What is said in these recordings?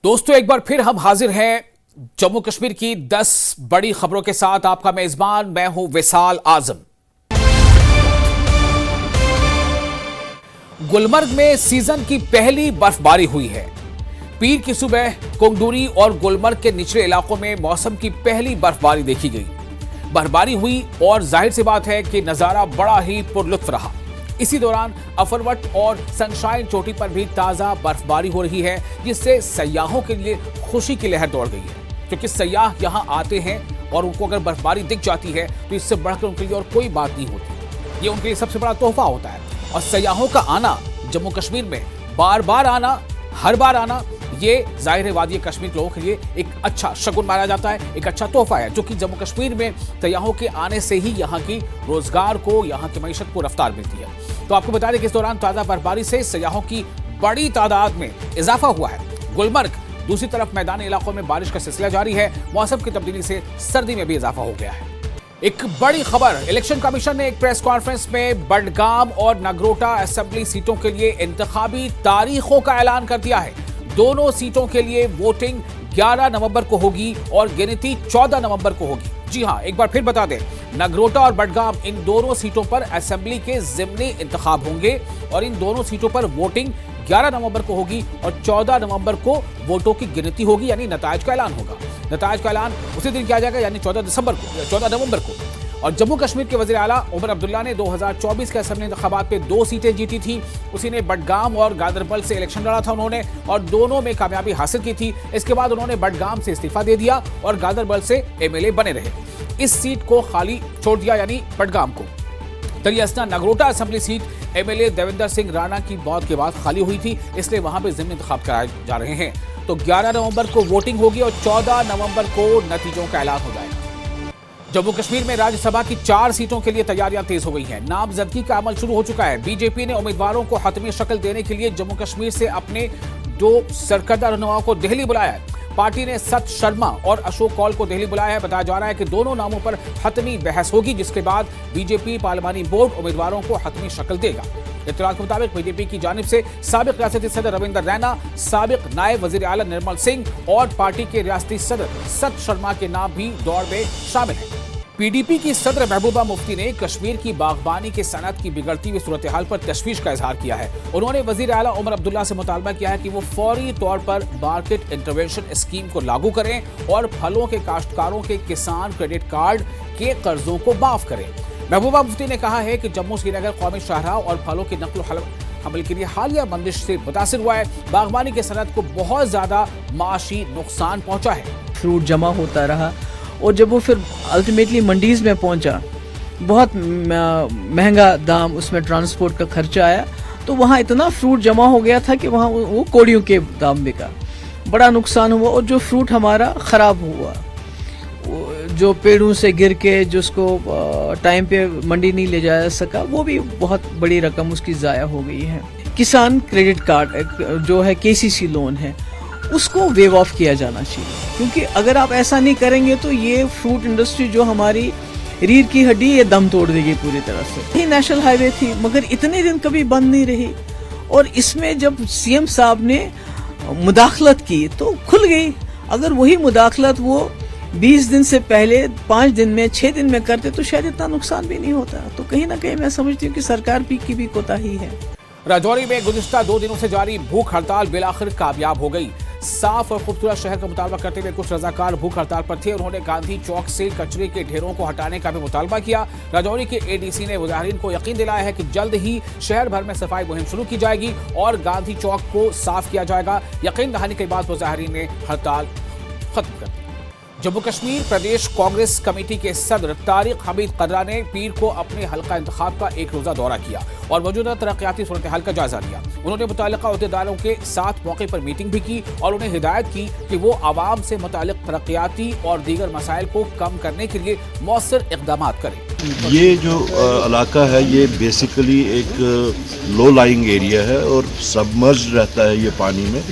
दोस्तों एक बार फिर हम हाजिर हैं जम्मू कश्मीर की 10 बड़ी खबरों के साथ। आपका मेजबान मैं हूं विसाल आजम। गुलमर्ग में सीजन की पहली बर्फबारी हुई है। पीर की सुबह कुंगडूरी और गुलमर्ग के निचले इलाकों में मौसम की पहली बर्फबारी देखी गई। बर्फबारी हुई और जाहिर सी बात है कि नजारा बड़ा ही पुरलुत्फ रहा। इसी दौरान अफरवट और सनशाइन चोटी पर भी ताजा बर्फबारी हो रही है, जिससे सयाहों के लिए खुशी की लहर दौड़ गई है, क्योंकि सयाह यहां आते हैं और उनको अगर बर्फबारी दिख जाती है तो इससे बढ़कर उनके लिए और कोई बात नहीं होती। ये उनके लिए सबसे बड़ा तोहफा होता है। और सयाहों का आना जम्मू कश्मीर में बार बार आना, हर बार आना, ये जाहिर है वादी कश्मीर के लोगों के लिए एक अच्छा शगुन माना जाता है, एक अच्छा तोहफा है, जो कि जम्मू कश्मीर में सयाहों के आने से ही यहाँ की रोजगार को, यहाँ की मईशत को रफ्तार मिलती है। तो आपको बता दें कि इस दौरान ताजा बर्फबारी से सयाहों की बड़ी तादाद में इजाफा हुआ है। गुलमर्ग दूसरी तरफ मैदानी इलाकों में बारिश का सिलसिला जारी है। मौसम की तब्दीली से सर्दी में भी इजाफा हो गया है। एक बड़ी खबर, इलेक्शन कमीशन ने एक प्रेस कॉन्फ्रेंस में बडगाम और नगरोटा असेंबली सीटों के लिए इंतखाबी तारीखों का ऐलान कर दिया है। दोनों सीटों के लिए वोटिंग 11 नवंबर को होगी और गिनती 14 नवंबर को होगी। जी हां, एक बार फिर बता दें, नगरोटा और बडगाम इन दोनों सीटों पर असेंबली के ज़िमनी इंतखाब होंगे और इन दोनों सीटों पर वोटिंग 11 नवंबर को होगी और 14 नवंबर को वोटों की गिनती होगी, यानी नतायज का ऐलान होगा। नतायज का ऐलान उसी दिन किया जाएगा, यानी 14 नवंबर को। और जम्मू कश्मीर के वज़ीर आला उमर अब्दुल्ला ने 2024 के असेंबली इंतखाबात पे 2 सीटें जीती थी। उसी ने बडगाम और गादरबल से इलेक्शन लड़ा था उन्होंने, और दोनों में कामयाबी हासिल की थी। इसके बाद उन्होंने बडगाम से इस्तीफा दे दिया और गादरबल से एमएलए बने रहे। इस सीट को खाली छोड़ दिया, यानी बडगाम को। दरियासना Nagrota assembly seat MLA Devender Singh Rana की मौत के बाद खाली हुई थी, इसलिए वहां पे ज़िमनी इंतखाब कराए जा रहे हैं। तो 11 नवंबर को वोटिंग होगी और 14 नवंबर को नतीजों का ऐलान हो जाएगा। जम्मू कश्मीर में राज्यसभा की 4 सीटों के लिए तैयारियां तेज हो गई हैं। नामजदगी का अमल शुरू हो चुका है। बीजेपी ने उम्मीदवारों को हतमी शक्ल देने के लिए जम्मू कश्मीर से अपने 2 सरकर्दा रहनुमाओं को दिल्ली बुलाया है। पार्टी ने सत शर्मा और अशोक कौल को दिल्ली बुलाया है। बताया जा रहा है कि दोनों नामों पर हतमी बहस होगी, जिसके बाद बीजेपी पार्लिमानी बोर्ड उम्मीदवारों को हतमी शक्ल देगा। इत्तलात के मुताबिक बीजेपी की जानिब से साबिक रियासती सदर रविंदर रैना, साबिक नायब वजीर आला निर्मल सिंह और पार्टी के रियासती सदर सत शर्मा के नाम भी दौड़ में शामिल है। पीडीपी की सदर महबूबा मुफ्ती ने कश्मीर की बागबानी के सनत की बिगड़ती हुई सूरत हाल पर तशवीश का इजहार किया है। उन्होंने वजीर आला उमर अब्दुल्ला से मुतालबा किया है कि वो फौरी तौर पर मार्केट इंटरवेंशन स्कीम को लागू करें और फलों के काश्तकारों के किसान क्रेडिट कार्ड के कर्जों को माफ करें। महबूबा मुफ्ती ने कहा है कि जम्मू श्रीनगर कौमी शाहराह और फलों की नकल हमल के लिए हालिया बंदिश से मुतासिर हुआ है। बागबानी के सनत को बहुत ज्यादा माशी नुकसान पहुंचा है। फ्रूट जमा होता रहा और जब वो फिर अल्टीमेटली मंडीज़ में पहुंचा, बहुत महंगा दाम, उसमें ट्रांसपोर्ट का खर्चा आया, तो वहाँ इतना फ्रूट जमा हो गया था कि वहाँ वो कोड़ियों के दाम बिका। बड़ा नुकसान हुआ और जो फ्रूट हमारा ख़राब हुआ, जो पेड़ों से गिर के जिसको टाइम पे मंडी नहीं ले जाया सका, वो भी बहुत बड़ी रकम उसकी ज़ाया हो गई है। किसान क्रेडिट कार्ड जो है केसीसी लोन है, उसको वेव ऑफ किया जाना चाहिए, क्योंकि अगर आप ऐसा नहीं करेंगे तो ये फ्रूट इंडस्ट्री जो हमारी रीढ़ की हड्डी, ये दम तोड़ देगी पूरी तरह से। ये नेशनल हाईवे थी मगर इतने दिन कभी बंद नहीं रही, और इसमें जब सीएम साहब ने मुदाखलत की तो खुल गई। अगर वही मुदाखलत वो 20 दिन से पहले 5 दिन में 6 दिन में करते तो शायद इतना नुकसान भी नहीं होता। तो कहीं ना कहीं मैं समझती हूँ कि सरकार की भी कोताही है। राजौरी में गुज़िश्ता 2 दिनों से जारी भूख हड़ताल बिलाखिर कामयाब हो गई। साफ और खूबसूरत शहर का मुतालबा करते हुए कुछ रजाकार भूख हड़ताल पर थे। उन्होंने गांधी चौक से कचरे के ढेरों को हटाने का भी मुतालबा किया। राजौरी के एडीसी ने मुजाहिरीन को यकीन दिलाया है कि जल्द ही शहर भर में सफाई मुहिम शुरू की जाएगी और गांधी चौक को साफ किया जाएगा। यकीन दहानी के बाद मुजाहिरीन ने हड़ताल खत्म कर दी। जम्मू कश्मीर प्रदेश कांग्रेस कमेटी के सदर तारिक हमीद कर्रा ने पीर को अपने हल्का इंतखाब का 1 रोजा दौरा किया और मौजूदा तरक्याती सूरत हाल का जायजा लिया। उन्होंने मुताल्लिका अहदेदारों के साथ मौके पर मीटिंग भी की और उन्हें हिदायत की कि वो आवाम से मुताल्लिक तरक्याती और दीगर मसाइल को कम करने के लिए मौसर इक़दाम करें। ये जो इलाका है ये बेसिकली एक लो लाइंग एरिया है और सबमर्ज रहता है ये पानी में,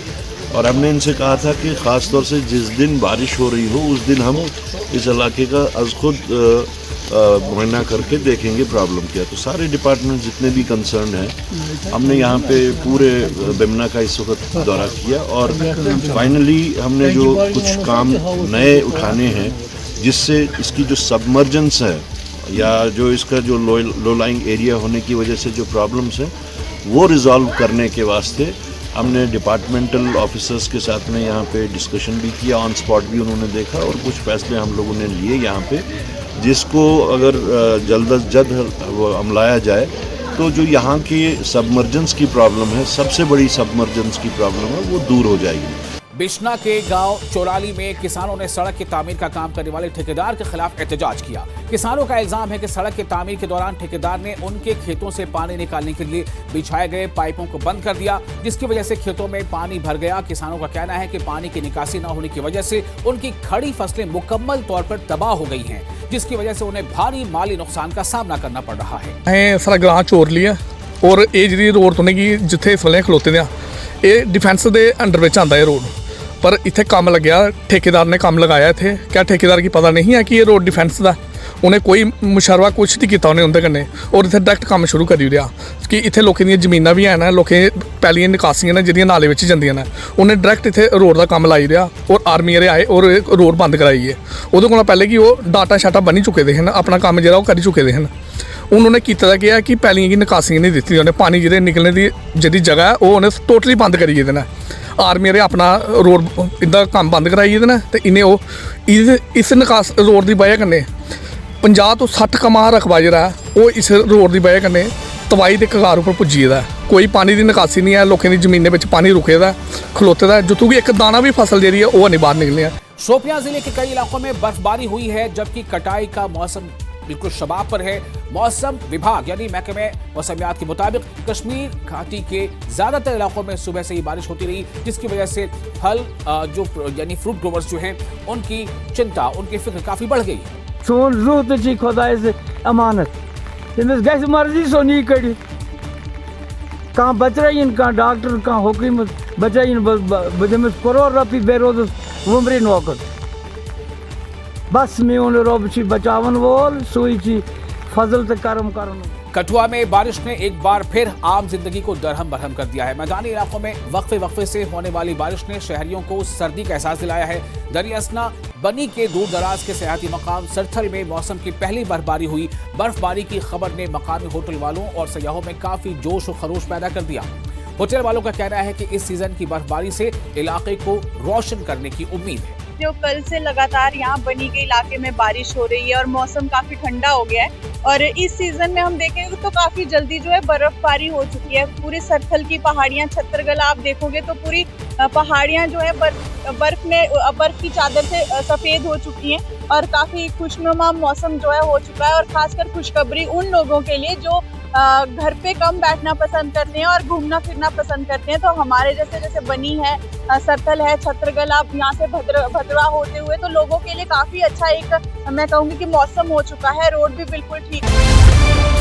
और हमने इनसे कहा था कि ख़ास तौर से जिस दिन बारिश हो रही हो उस दिन हम इस इलाके का अज खुद मुआयना करके देखेंगे प्रॉब्लम क्या है। तो सारे डिपार्टमेंट जितने भी कंसर्न हैं हमने यहाँ पे पूरे बेमना का इस वक्त दौरा किया और फाइनली हमने जो कुछ काम नए उठाने हैं जिससे इसकी जो सबमर्जेंस है या जो इसका जो लो लाइंग एरिया होने की वजह से जो प्रॉब्लम्स हैं वो रिजॉल्व करने के वास्ते हमने डिपार्टमेंटल ऑफिसर्स के साथ में यहाँ पे डिस्कशन भी किया, ऑन स्पॉट भी उन्होंने देखा और कुछ फैसले हम लोगों ने लिए यहाँ पे, जिसको अगर जल्द अज जल्द वो अमलाया जाए तो जो यहाँ की सबमर्जेंस की प्रॉब्लम है, सबसे बड़ी सबमर्जेंस की प्रॉब्लम है, वो दूर हो जाएगी। बिश्ना के गांव चोराली में किसानों ने सड़क की तामीर का काम करने वाले ठेकेदार के खिलाफ एहतजाज किया। किसानों का इल्जाम है कि सड़क की तामीर के दौरान ठेकेदार ने उनके खेतों से पानी निकालने के लिए बिछाए गए पाइपों को बंद कर दिया, जिसकी वजह से खेतों में पानी भर गया। किसानों का कहना है कि पानी की निकासी न होने की वजह से उनकी खड़ी फसलें मुकम्मल तौर पर तबाह हो गई हैं, जिसकी वजह से उन्हें भारी माली नुकसान का सामना करना पड़ रहा है। सारा ग्रां चोर लिया और ये जी रोड तो नहीं जिथे इस वे खलोते ये डिफेंस के अंडर में आता है रोड, पर इतने काम लग्या ठेकेदार ने काम लगाया इतने। क्या ठेकेदार की पता नहीं है कि ये रोड डिफेंस का, उन्हें कोई मुशावरा कुछ नहीं किया उन्हें उनके कन्ने और इतने डायरैक्ट काम शुरू करी रहा कि इतने लोगों दी जमीनां भी हैं, लोगों पैलियां निकासियां ने जिहड़ियां नाले विच जांदियां ने, उन्हें डायरैक्ट इतने रोड का काम लाई रहा और आर्मी वाले आए और रोड बंद कराई है। उहदे कोलों पहले कि वो डाटा शाटा बनी चुके थे, अपना काम जो करी चुके थे। उन्होंने किया गया कि पैलियां की निकासियां नहीं दी, उन्हें पानी जिहड़े निकलने की जी जगह है वो उन्हें टोटली बंद करी देना। आर्मी वाले अपना रोड इदा काम बंद कराई देना तो इन्हें इस निकास रोड की वजह कन्नै 50 तो 60 कमा रकबा जो है वो इस रोड की वजह कन्नै तबाही के कगार पर पुज्जी गेदा। कोई पानी की निकासी नहीं है, लोगों की जमीनें में पानी रुके दा खलोते दा, जितों भी एक दाना भी फसल जी है वो नहीं बाहर निकली है। शोपियां जिले के कई इलाकों में बर्फबारी हुई है, जबकि कटाई का मौसम बिल्कुल शबाब पर है। मौसम विभाग यानी महकमे मौसमियात के मुताबिक कश्मीर घाटी के ज्यादातर इलाकों में सुबह से ही बारिश होती रही, जिसकी वजह से फल जो यानी फ्रूट ग्रोवर्स जो हैं उनकी चिंता, उनकी फिक्र काफी बढ़ गई। सोन रूह तो खुदा से अमानत तमिस गि मर्जी सोनी कड़ी कह बचराइन कह डॉक्टर कह हुकूमत बचाइन बह दिमस करोड़ रपी बे रोज वुमरी नौकर बस मेन रब बचावन वोल सुई फजल तो करम करन। कठुआ में बारिश ने एक बार फिर आम जिंदगी को दरहम बरहम कर दिया है। मैदानी इलाकों में वक्फे से होने वाली बारिश ने शहरियों को सर्दी का एहसास दिलाया है। दरियासना बनी के दूर दराज के सियाहती मकाम सरथल में मौसम की पहली बर्फबारी हुई। बर्फबारी की खबर ने मकामी होटल वालों और सयाहों में काफी जोश और खरोश पैदा कर दिया। होटल वालों का कहना है कि इस सीजन की बर्फबारी से इलाके को रोशन करने की उम्मीद है। जो कल से लगातार यहाँ बनी के इलाके में बारिश हो रही है और मौसम काफी ठंडा हो गया है और इस सीजन में हम देखेंगे तो काफी जल्दी जो है बर्फबारी हो चुकी है। पूरी सरथल की पहाड़ियाँ, छत्तरगला आप देखोगे तो पूरी पहाड़ियाँ जो है बर्फ की चादर से सफेद हो चुकी हैं और काफी खुशनुमा मौसम जो है हो चुका है। और खासकर खुशखबरी उन लोगों के लिए जो घर पे कम बैठना पसंद करते हैं और घूमना फिरना पसंद करते हैं। तो हमारे जैसे बनी है, सरथल है, छत्तरगला, यहाँ से भद्रवा होते हुए तो लोगों के लिए काफी अच्छा एक मैं कहूँगी कि मौसम हो चुका है। रोड भी बिल्कुल ठीक है।